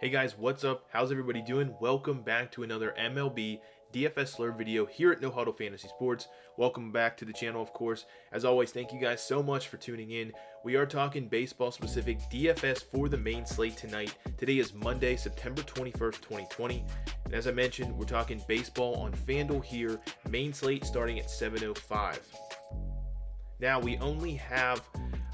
Hey guys, what's up? How's everybody doing? Welcome back to another MLB DFS Slurve video here at No Huddle Fantasy Sports. Welcome back to the channel, of course. As always, thank you guys so much for tuning in. We are talking baseball-specific DFS for the main slate tonight. Today is Monday, September 21st, 2020. And as I mentioned, we're talking baseball on FanDuel here. Main slate starting at 7:05. Now, we only have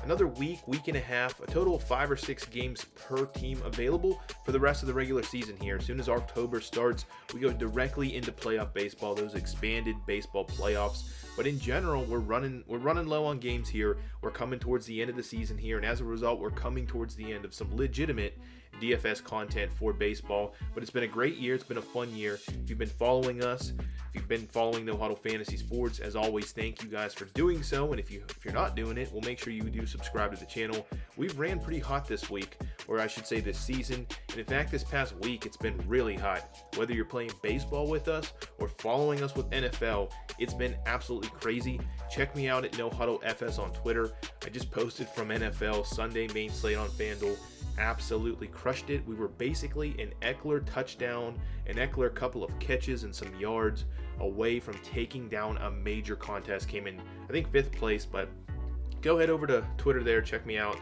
another week and a half, a total of 5 or 6 games per team available for the rest of the regular season here. As soon as October starts, we go directly into playoff baseball, those expanded baseball playoffs. But in general, we're running low on games here. We're coming towards the end of the season here, and as a result, we're coming towards the end of some legitimate DFS content for baseball. But it's been a great year. It's been a fun year. If you've been following us, if you've been following No Huddle Fantasy Sports, as always, thank you guys for doing so. And if you're not doing it, we'll make sure you do subscribe to the channel. We've ran pretty hot this week, or I should say this season. And in fact, this past week, it's been really hot. Whether you're playing baseball with us or following us with NFL, it's been absolutely crazy. Check me out at No Huddle FS on Twitter. I just posted from NFL Sunday main slate on FanDuel. Absolutely crushed it. We were basically an Eckler touchdown, an Eckler couple of catches and some yards away from taking down a major contest. Came in, I think, 5th place, but go head over to Twitter there. Check me out,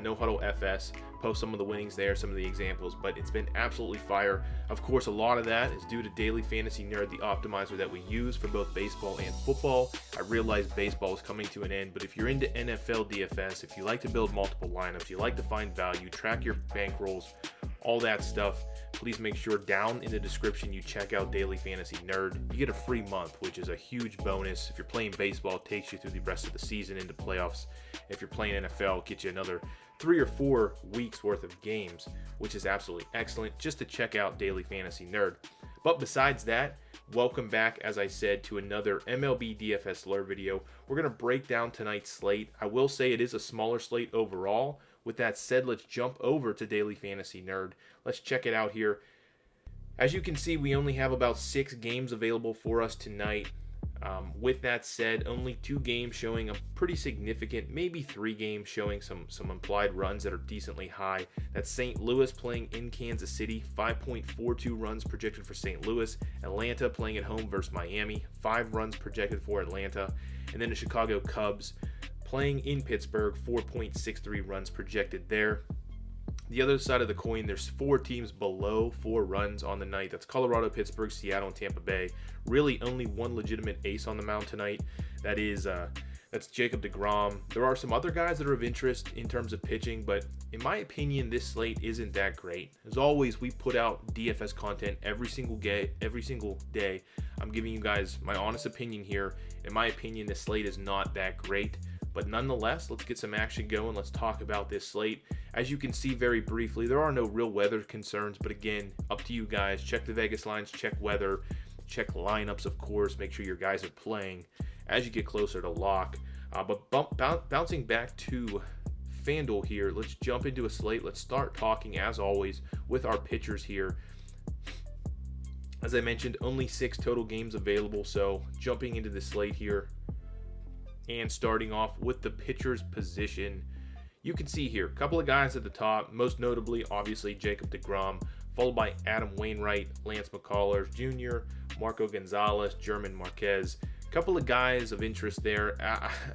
No Huddle FS. Post some of the winnings there, some of the examples, but it's been absolutely fire. Of course, a lot of that is due to Daily Fantasy Nerd, the optimizer that we use for both baseball and football. I realize baseball is coming to an end, but if you're into NFL DFS, if you like to build multiple lineups, you like to find value, track your bankrolls, all that stuff, please make sure down in the description you check out Daily Fantasy Nerd. You get a free month, which is a huge bonus. If you're playing baseball, it takes you through the rest of the season into playoffs. If you're playing NFL, it gets you another 3 or 4 weeks worth of games, which is absolutely excellent just to check out Daily Fantasy Nerd. But besides that, welcome back, as I said, to another MLB DFS Slurve video. We're going to break down tonight's slate. I will say it is a smaller slate overall. With that said, let's jump over to Daily Fantasy Nerd. Let's check it out here. As you can see, we only have about 6 games available for us tonight. With that said, only 2 games showing a pretty significant, maybe 3 games showing some implied runs that are decently high. That's St. Louis playing in Kansas City, 5.42 runs projected for St. Louis. Atlanta playing at home versus Miami, 5 runs projected for Atlanta. And then the Chicago Cubs playing in Pittsburgh, 4.63 runs projected there. The other side of the coin, there's 4 teams below 4 runs on the night. That's Colorado, Pittsburgh, Seattle, and Tampa Bay. Really only one legitimate ace on the mound tonight. That's Jacob Degrom. There are some other guys that are of interest in terms of pitching, but in my opinion, this slate isn't that great. As always, we put out DFS content every single day. I'm giving you guys my honest opinion here. In my opinion, this slate is not that great. But nonetheless, let's get some action going. Let's talk about this slate. As you can see very briefly, there are no real weather concerns, but again, up to you guys. Check the Vegas lines, check weather, check lineups, of course. Make sure your guys are playing as you get closer to lock. But bouncing back to FanDuel here, let's jump into a slate. Let's start talking, as always, with our pitchers here. As I mentioned, only 6 total games available, so jumping into the slate here. And starting off with the pitcher's position, you can see here a couple of guys at the top, most notably, obviously, Jacob Degrom, followed by Adam Wainwright, Lance McCullers Jr., Marco Gonzalez, German Marquez. A couple of guys of interest there.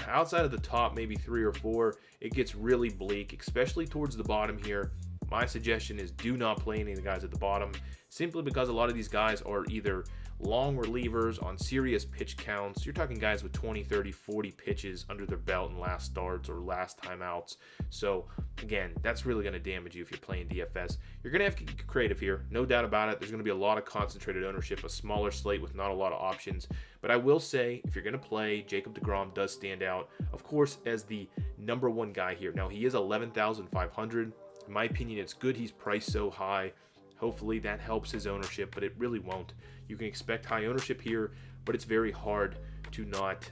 Outside of the top, maybe 3 or 4, it gets really bleak, especially towards the bottom here. My suggestion is do not play any of the guys at the bottom, simply because a lot of these guys are either long relievers on serious pitch counts. You're talking guys with 20, 30, 40 pitches under their belt in last starts or last timeouts. So again, that's really going to damage you if you're playing DFS. You're going to have to get creative here, no doubt about it. There's going to be a lot of concentrated ownership, a smaller slate with not a lot of options. But I will say, if you're going to play, Jacob Degrom does stand out, of course, as the number 1 guy here. Now, he is 11,500. In my opinion, it's good he's priced so high. Hopefully that helps his ownership, but it really won't. You can expect high ownership here, but it's very hard to not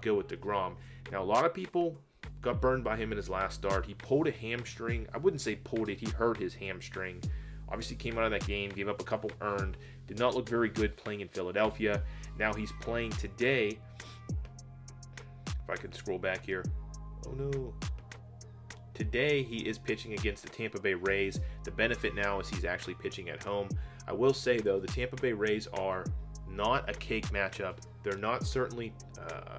go with Degrom. Now, a lot of people got burned by him in his last start. He pulled a hamstring. I wouldn't say pulled it. He hurt his hamstring. Obviously came out of that game, gave up a couple earned. Did not look very good playing in Philadelphia. Now he's playing today. If I could scroll back here. Oh, no. Today, he is pitching against the Tampa Bay Rays. The benefit now is he's actually pitching at home. I will say, though, the Tampa Bay Rays are not a cake matchup. They're not certainly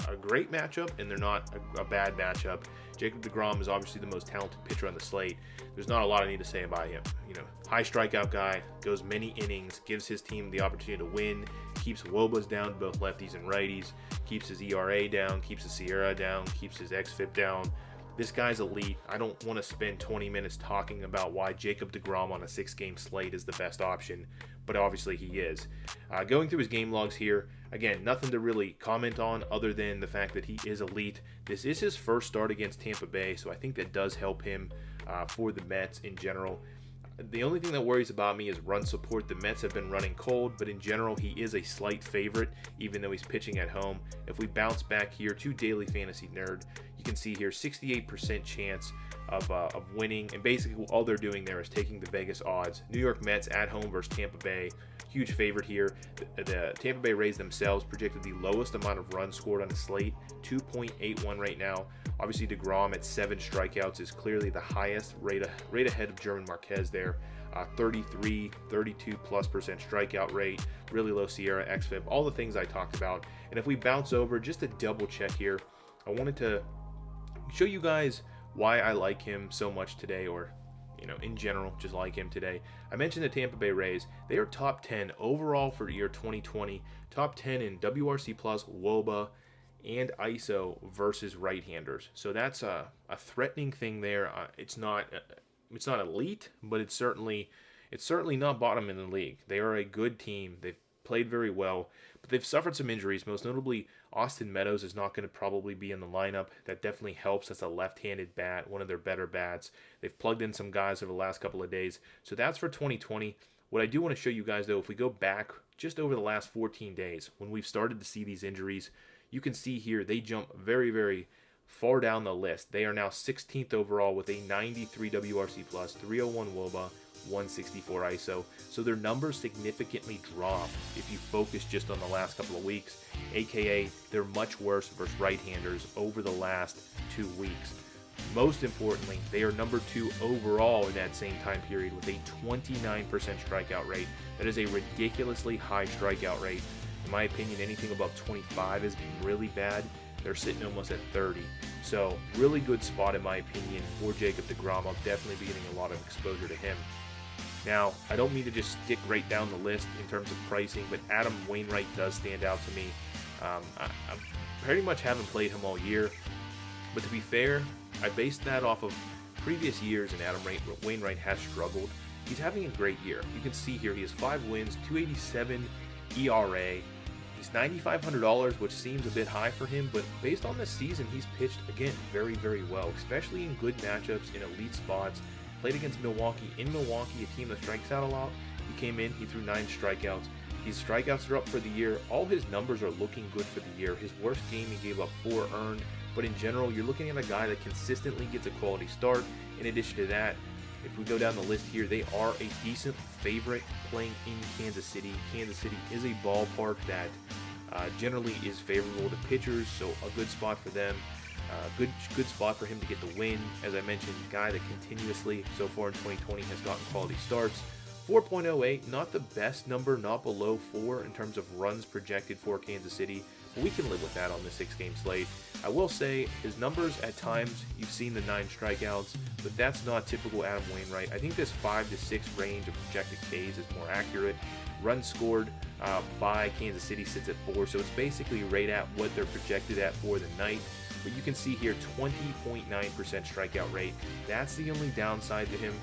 a great matchup, and they're not a bad matchup. Jacob Degrom is obviously the most talented pitcher on the slate. There's not a lot I need to say about him. High strikeout guy, goes many innings, gives his team the opportunity to win, keeps WOBAs down, both lefties and righties, keeps his ERA down, keeps his SIERA down, keeps his xFIP down. This guy's elite. I don't want to spend 20 minutes talking about why Jacob Degrom on a 6-game slate is the best option, but obviously he is. Going through his game logs here, again, nothing to really comment on other than the fact that he is elite. This is his first start against Tampa Bay, so I think that does help him for the Mets in general. The only thing that worries about me is run support. The Mets have been running cold, but in general, he is a slight favorite, even though he's pitching at home. If we bounce back here to Daily Fantasy Nerd, you can see here 68% chance of winning, and basically all they're doing there is taking the Vegas odds. New York Mets at home versus Tampa Bay, huge favorite here. The Tampa Bay Rays themselves projected the lowest amount of runs scored on the slate, 2.81 right now. Obviously, Degrom at 7 strikeouts is clearly the highest, right ahead of German Marquez there. 32+ percent strikeout rate, really low SIERA, xFIP, all the things I talked about. And if we bounce over, just to double check here, I wanted to show you guys why I like him so much today, or in general, just like him today. I mentioned the Tampa Bay Rays. They are top 10 overall for the year 2020, top 10 in WRC+, WOBA, and ISO versus right-handers. So that's a threatening thing there. It's not elite, but it's certainly not bottom in the league. They are a good team. They've played very well, but they've suffered some injuries. Most notably, Austin Meadows is not going to probably be in the lineup. That definitely helps. That's a left-handed bat, one of their better bats. They've plugged in some guys over the last couple of days. So that's for 2020. What I do want to show you guys, though, if we go back just over the last 14 days, when we've started to see these injuries, you can see here they jump very, very far down the list. They are now 16th overall with a 93 WRC+, 301 WOBA, 164 ISO. So their numbers significantly drop if you focus just on the last couple of weeks, aka they're much worse versus right-handers over the last 2 weeks. Most importantly, they are number 2 overall in that same time period with a 29% strikeout rate. That is a ridiculously high strikeout rate. In my opinion, anything above 25 is really bad. They're sitting almost at 30. So really good spot in my opinion for Jacob Degrom. I'll definitely be getting a lot of exposure to him. Now, I don't mean to just stick right down the list in terms of pricing, but Adam Wainwright does stand out to me. I pretty much haven't played him all year, but to be fair, I based that off of previous years, and Adam Wainwright has struggled. He's having a great year. You can see here he has 5 wins, 287 ERA. He's $9,500, which seems a bit high for him, but based on this season, he's pitched, again, very, very well, especially in good matchups, in elite spots. Played against Milwaukee. In Milwaukee, a team that strikes out a lot. He came in, he threw 9 strikeouts. His strikeouts are up for the year. All his numbers are looking good for the year. His worst game, he gave up 4 earned, but in general, you're looking at a guy that consistently gets a quality start. In addition to that, if we go down the list here, they are a decent favorite playing in Kansas City. Kansas City is a ballpark that generally is favorable to pitchers, so a good spot for them. Good spot for him to get the win. As I mentioned, guy that continuously so far in 2020 has gotten quality starts. 4.08, not the best number, not below 4 in terms of runs projected for Kansas City, but we can live with that on the 6-game slate. I will say his numbers at times, you've seen the 9 strikeouts, but that's not typical Adam Wainwright. I think this 5 to 6 range of projected Ks is more accurate. Runs scored by Kansas City sits at 4, so it's basically right at what they're projected at for the night. But you can see here 20.9% strikeout rate. That's the only downside to him.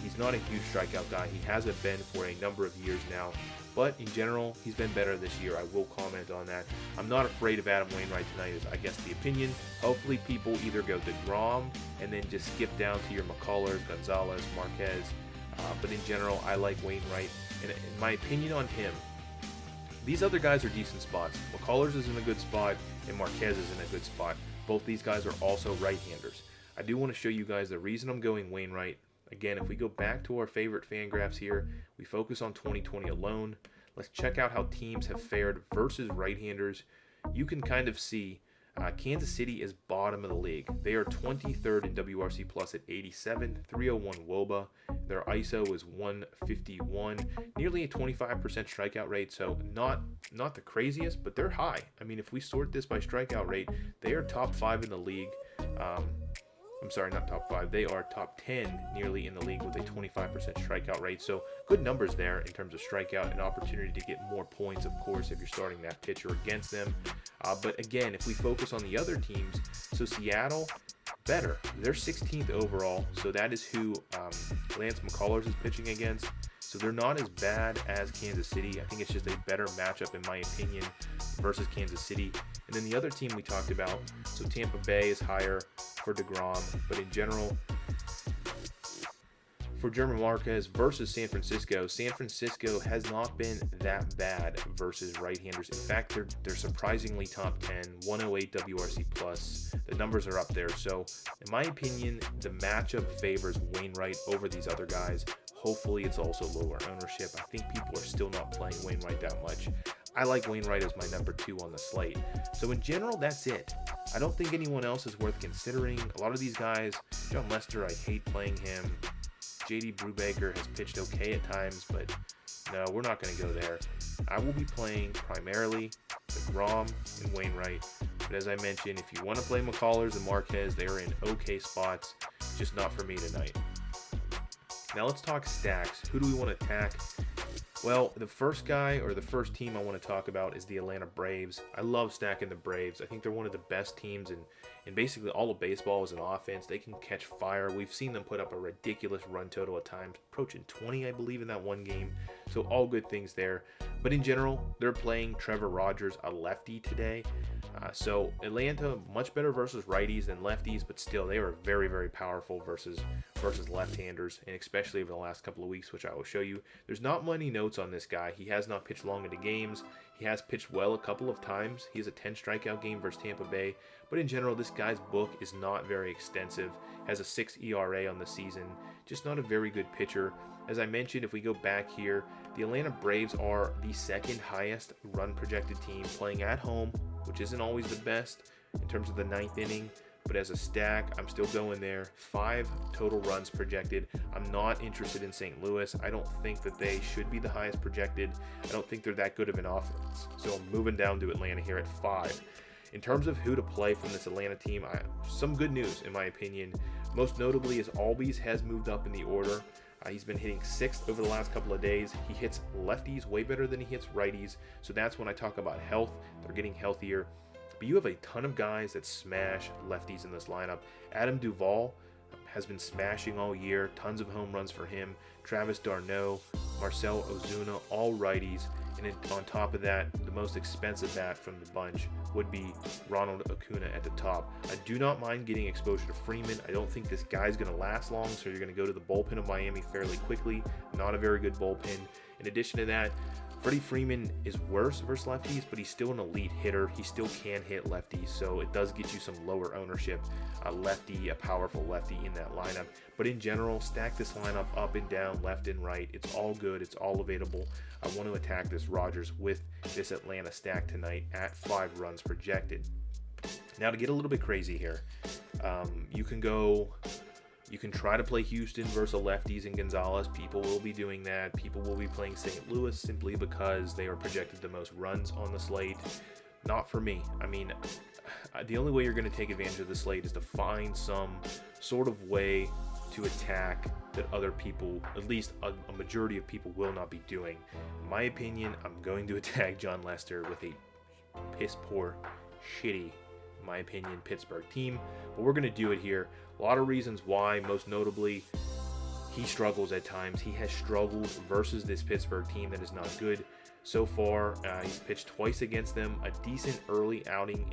He's not a huge strikeout guy. He hasn't been for a number of years now. But in general, he's been better this year. I will comment on that. I'm not afraid of Adam Wainwright tonight, is I guess the opinion. Hopefully people either go Degrom and then just skip down to your McCullers, Gonzalez, Marquez. But in general, I like Wainwright. And in my opinion on him, these other guys are decent spots. McCullers is in a good spot, and Marquez is in a good spot. Both these guys are also right-handers. I do want to show you guys the reason I'm going Wainwright. Again, if we go back to our favorite fan graphs here, we focus on 2020 alone. Let's check out how teams have fared versus right-handers. You can kind of see Kansas City is bottom of the league. They are 23rd in WRC plus at 87, 301 WOBA. Their ISO is 151, nearly a 25% strikeout rate. So not the craziest, but they're high. I mean, if we sort this by strikeout rate, they are top 5 in the league. I'm sorry, not top 5. They are top 10 nearly in the league with a 25% strikeout rate. So good numbers there in terms of strikeout and opportunity to get more points, of course, if you're starting that pitcher against them. But again, if we focus on the other teams, so Seattle, better. They're 16th overall. So that is who Lance McCullers is pitching against. So they're not as bad as Kansas City. I think it's just a better matchup, in my opinion, versus Kansas City. And then the other team we talked about, so Tampa Bay is higher for Degrom, but in general, for German Marquez versus San Francisco has not been that bad versus right-handers. In fact, they're surprisingly top 10, 108 WRC plus. The numbers are up there. So, in my opinion, the matchup favors Wainwright over these other guys. Hopefully, it's also lower ownership. I think people are still not playing Wainwright that much. I like Wainwright as my number 2 on the slate. So in general, that's it. I don't think anyone else is worth considering. A lot of these guys, John Lester, I hate playing him. JD Brubaker has pitched okay at times, but no, we're not going to go there. I will be playing primarily Degrom and Wainwright. But as I mentioned, if you want to play McCullers and Marquez, they are in okay spots. Just not for me tonight. Now let's talk stacks. Who do we want to attack? Well, the first guy or the first team I want to talk about is the Atlanta Braves. I love stacking the Braves. I think they're one of the best teams in basically all of baseball as an offense. They can catch fire. We've seen them put up a ridiculous run total at times, approaching 20, I believe, in that one game. So all good things there. But in general, they're playing Trevor Rogers, a lefty, today. So Atlanta, much better versus righties than lefties, but still they are very, very powerful versus left-handers, and especially over the last couple of weeks, which I will show you. There's not many notes on this guy. He has not pitched long into games. He has pitched well a couple of times. He has a 10 strikeout game versus Tampa Bay, but in general, this guy's book is not very extensive. Has a 6 ERA on the season. Just not a very good pitcher. As I mentioned, if we go back here, the Atlanta Braves are the second highest run projected team, playing at home, which isn't always the best in terms of the 9th inning, but as a stack, I'm still going there. 5 total runs projected. I'm not interested in St. Louis. I don't think that they should be the highest projected. I don't think they're that good of an offense. So I'm moving down to Atlanta here at 5. In terms of who to play from this Atlanta team, some good news in my opinion. Most notably is Albies has moved up in the order. He's been hitting 6th over the last couple of days. He hits lefties way better than he hits righties. So that's when I talk about health. They're getting healthier. But you have a ton of guys that smash lefties in this lineup. Adam Duvall has been smashing all year. Tons of home runs for him. Travis d'Arnaud, Marcell Ozuna, all righties. And on top of that, the most expensive bat from the bunch would be Ronald Acuna at the top. I do not mind getting exposure to Freeman. I don't think this guy's going to last long, so you're going to go to the bullpen of Miami fairly quickly. Not a very good bullpen. In addition to that, Freddie Freeman is worse versus lefties, but he's still an elite hitter. He still can hit lefties, so it does get you some lower ownership. A lefty, a powerful lefty in that lineup. But in general, stack this lineup up and down, left and right. It's all good. It's all available. I want to attack this Rogers with this Atlanta stack tonight at 5 runs projected. Now to get a little bit crazy here, you can try to play Houston versus lefties and Gonzalez. People will be doing that. People will be playing St. Louis simply because they are projected the most runs on the slate. Not for me. I mean, the only way you're going to take advantage of the slate is to find some sort of way to attack that other people, at least a majority of people, will not be doing. In my opinion, I'm going to attack John Lester with a piss poor, shitty, in my opinion, Pittsburgh team. But we're going to do it here. A lot of reasons why, most notably, he struggles at times. He has struggled versus this Pittsburgh team that is not good. So far, he's pitched twice against them, a decent early outing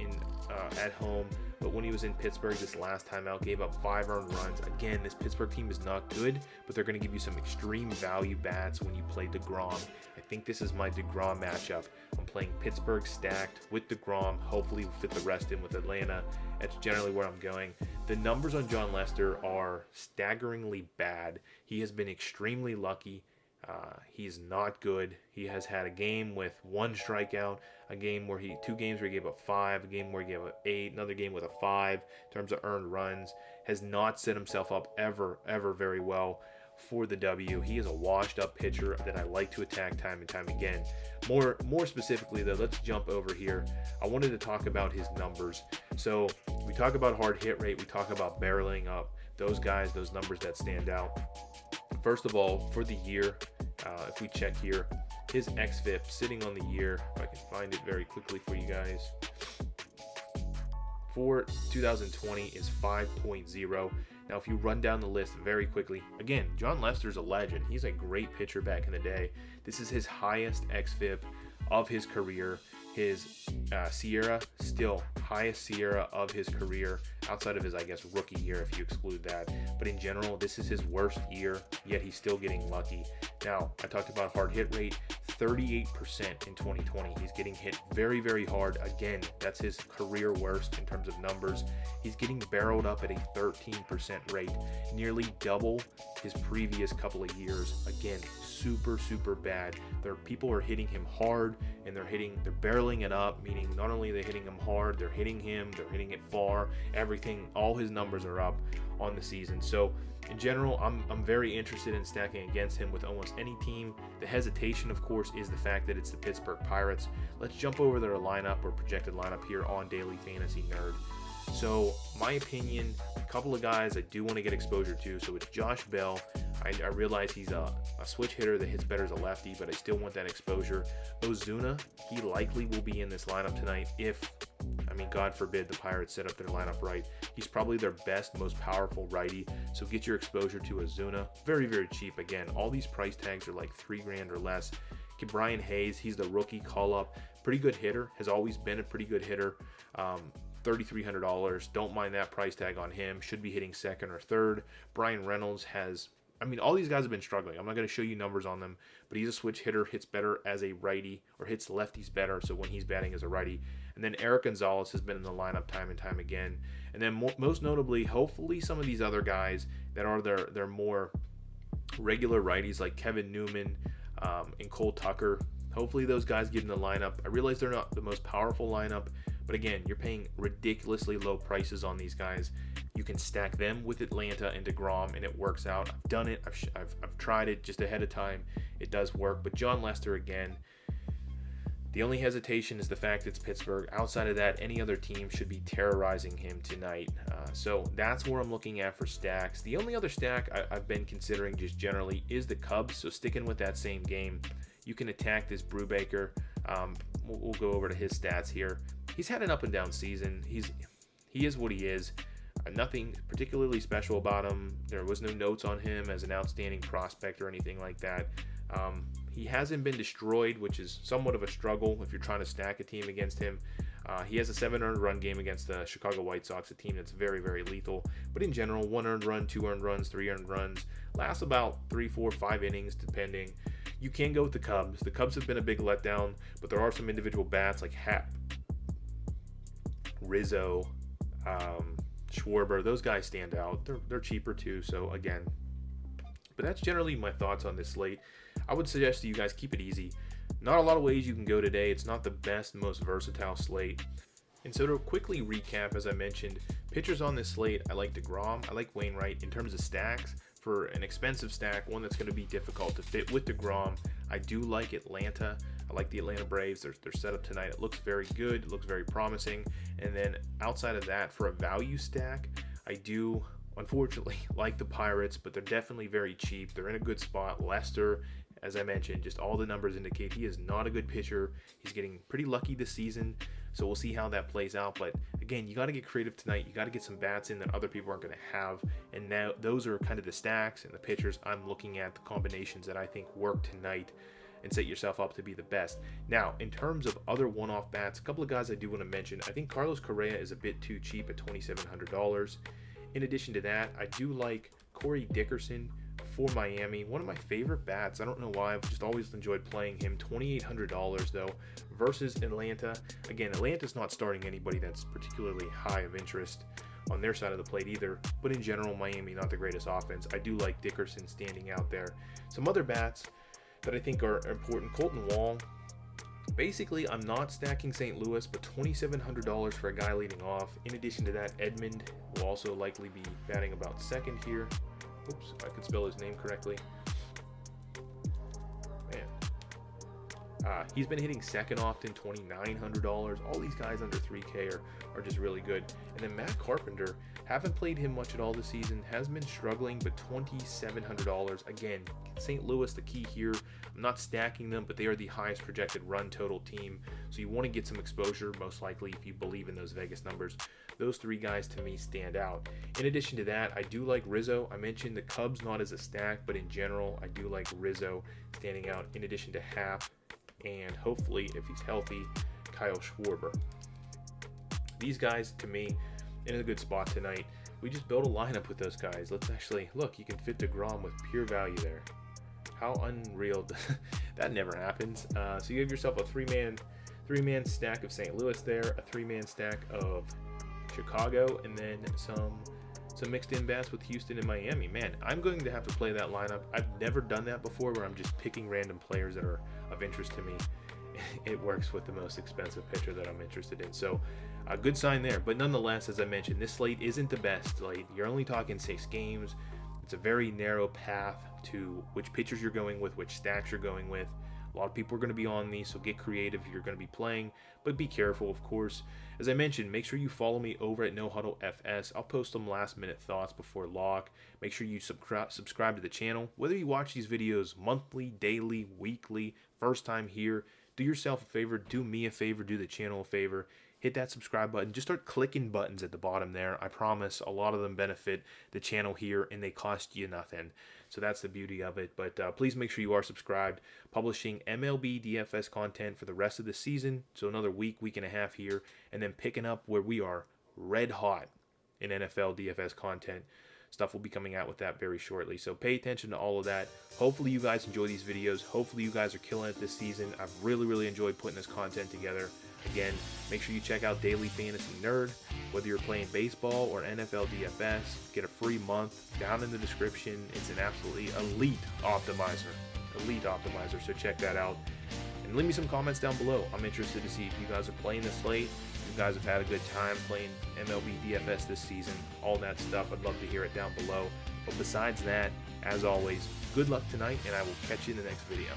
at home, but when he was in Pittsburgh this last time out, gave up 5 earned runs. Again, this Pittsburgh team is not good, but they're going to give you some extreme value bats when you play Degrom. I think this is my Degrom matchup. I'm playing Pittsburgh stacked with Degrom. Hopefully we'll fit the rest in with Atlanta. That's generally where I'm going. The numbers on John Lester are staggeringly bad. He has been extremely lucky. He's not good. He has had a game with 1 strikeout, a game where 2 games where he gave up 5, a game where he gave up 8, another game with a 5 in terms of earned runs. Has not set himself up ever very well for the W. He is a washed up pitcher that I like to attack time and time again. More specifically though, let's jump over here. I wanted to talk about his numbers. So we talk about hard hit rate, we talk about barreling up. Those guys, those numbers that stand out. First of all, for the year, if we check here, his xFIP sitting on the year, if I can find it very quickly for you guys, for 2020 is 5.0. Now, if you run down the list very quickly, again, Jon Lester's a legend. He's a great pitcher back in the day. This is his highest xFIP of his career. His Sierra, still highest Sierra of his career, outside of his, I guess, rookie year if you exclude that. But in general, this is his worst year, yet he's still getting lucky. Now, I talked about hard hit rate, 38% in 2020. He's getting hit very hard. Again, that's his career worst in terms of numbers. He's getting barreled up at a 13% rate, nearly double his previous couple of years. Again, super bad. People are hitting him hard, and they're barreling it up, meaning not only are they hitting him hard, they're hitting it far, everything, all his numbers are up on the season. So in general, I'm very interested in stacking against him with almost any team. The hesitation, of course, is the fact that it's the Pittsburgh Pirates. Let's jump over their lineup or projected lineup here on Daily Fantasy Nerd. So my opinion, a couple of guys I do want to get exposure to. So it's Josh Bell. I realize he's a switch hitter that hits better as a lefty, but I still want that exposure. Ozuna, he likely will be in this lineup tonight if, God forbid, the Pirates set up their lineup right. He's probably their best, most powerful righty, so get your exposure to Ozuna. Very cheap. Again, all these price tags are like $3,000 or less. Get Brian Hayes, he's the rookie call-up. Pretty good hitter, has always been a pretty good hitter. $3,300. Don't mind that price tag on him. Should be hitting second or third. Brian Reynolds has... all these guys have been struggling. I'm not going to show you numbers on them, but he's a switch hitter, hits better as a righty, or hits lefties better, so when he's batting as a righty. And then Eric Gonzalez has been in the lineup time and time again. And then most notably, hopefully some of these other guys that are their more regular righties, like Kevin Newman and Cole Tucker. Hopefully those guys get in the lineup. I realize they're not the most powerful lineup, but again, you're paying ridiculously low prices on these guys. You can stack them with Atlanta and Degrom, and it works out. I've done it. I've tried it just ahead of time. It does work. But Jon Lester, again, the only hesitation is the fact it's Pittsburgh. Outside of that, any other team should be terrorizing him tonight. So that's where I'm looking at for stacks. The only other stack I've been considering just generally is the Cubs. So sticking with that same game, you can attack this Brubaker. We'll go over to his stats here. He's had an up and down season. He is what he is. Nothing particularly special about him. There was no notes on him as an outstanding prospect or anything like that. He hasn't been destroyed, which is somewhat of a struggle if you're trying to stack a team against him. He has a 7 earned run game against the Chicago White Sox, a team that's very lethal. But in general, 1 earned run, 2 earned runs, 3 earned runs. Lasts about 3, 4, 5 innings, depending. You can go with the Cubs. The Cubs have been a big letdown, but there are some individual bats like Happ, Rizzo, Schwarber. Those guys stand out. They're cheaper too, so again. But that's generally my thoughts on this slate. I would suggest that you guys keep it easy. Not a lot of ways you can go today. It's not the best, most versatile slate. And so to quickly recap, as I mentioned, pitchers on this slate, I like Degrom, I like Wainwright. In terms of stacks, for an expensive stack, one that's going to be difficult to fit with Degrom, I do like Atlanta. I like the Atlanta Braves. Their setup tonight, it looks very good. It looks very promising. And then outside of that, for a value stack, I do, unfortunately, like the Pirates, but they're definitely very cheap. They're in a good spot. Lester, as I mentioned, just all the numbers indicate he is not a good pitcher. He's getting pretty lucky this season, so we'll see how that plays out. But again, you got to get creative tonight. You got to get some bats in that other people aren't going to have. And now those are kind of the stacks and the pitchers I'm looking at, the combinations that I think work tonight, and set yourself up to be the best. Now, in terms of other one-off bats, a couple of guys I do want to mention. I think Carlos Correa is a bit too cheap at $2,700. In addition to that, I do like Corey Dickerson for Miami. One of my favorite bats. I don't know why. I've just always enjoyed playing him. $2,800 though versus Atlanta. Again, Atlanta's not starting anybody that's particularly high of interest on their side of the plate either. But in general, Miami, not the greatest offense. I do like Dickerson standing out there. Some other bats. that I think are important. Colton Wong. Basically, I'm not stacking St. Louis, but $2,700 for a guy leading off. In addition to that, Edmund will also likely be batting about second here. Oops, if I could spell his name correctly. Man. He's been hitting second often, $2,900. All these guys under 3K are just really good. And then Matt Carpenter, haven't played him much at all this season, has been struggling, but $2,700. Again, St. Louis, the key here. I'm not stacking them, but they are the highest projected run total team. So you want to get some exposure, most likely, if you believe in those Vegas numbers. Those three guys, to me, stand out. In addition to that, I do like Rizzo. I mentioned the Cubs not as a stack, but in general, I do like Rizzo standing out, in addition to Happ, and hopefully, if he's healthy, Kyle Schwarber. These guys, to me, in a good spot tonight. We just built a lineup with those guys. Let's actually look. You can fit Degrom with pure value there. How unreal. That never happens. So you have yourself a three-man stack of St. Louis there, a three-man stack of Chicago, and then some mixed in bats with Houston and Miami. Man, I'm going to have to play that lineup. I've never done that before, where I'm just picking random players that are of interest to me. It works with the most expensive pitcher that I'm interested in. So a good sign there. But nonetheless, as I mentioned, this slate isn't the best slate. You're only talking 6 games. It's a very narrow path to which pitchers you're going with, which stacks you're going with. A lot of people are going to be on these, so get creative if you're going to be playing, but be careful, of course. As I mentioned, make sure you follow me over at No Huddle FS. I'll post some last-minute thoughts before lock. Make sure you subscribe to the channel. Whether you watch these videos monthly, daily, weekly, first time here, do yourself a favor, do me a favor, do the channel a favor. Hit that subscribe button. Just start clicking buttons at the bottom there. I promise a lot of them benefit the channel here, and they cost you nothing. So that's the beauty of it. But please make sure you are subscribed. Publishing MLB DFS content for the rest of the season. So another week and a half here. And then picking up where we are red hot in NFL DFS content. Stuff will be coming out with that very shortly. So pay attention to all of that. Hopefully you guys enjoy these videos. Hopefully you guys are killing it this season. I've really enjoyed putting this content together. Again, make sure you check out Daily Fantasy Nerd. Whether you're playing baseball or NFL DFS, get a free month down in the description. It's an absolutely elite optimizer. So check that out. And leave me some comments down below. I'm interested to see if you guys are playing this slate. You guys have had a good time playing MLB DFS this season. All that stuff, I'd love to hear it down below. But besides that, as always, good luck tonight, and I will catch you in the next video.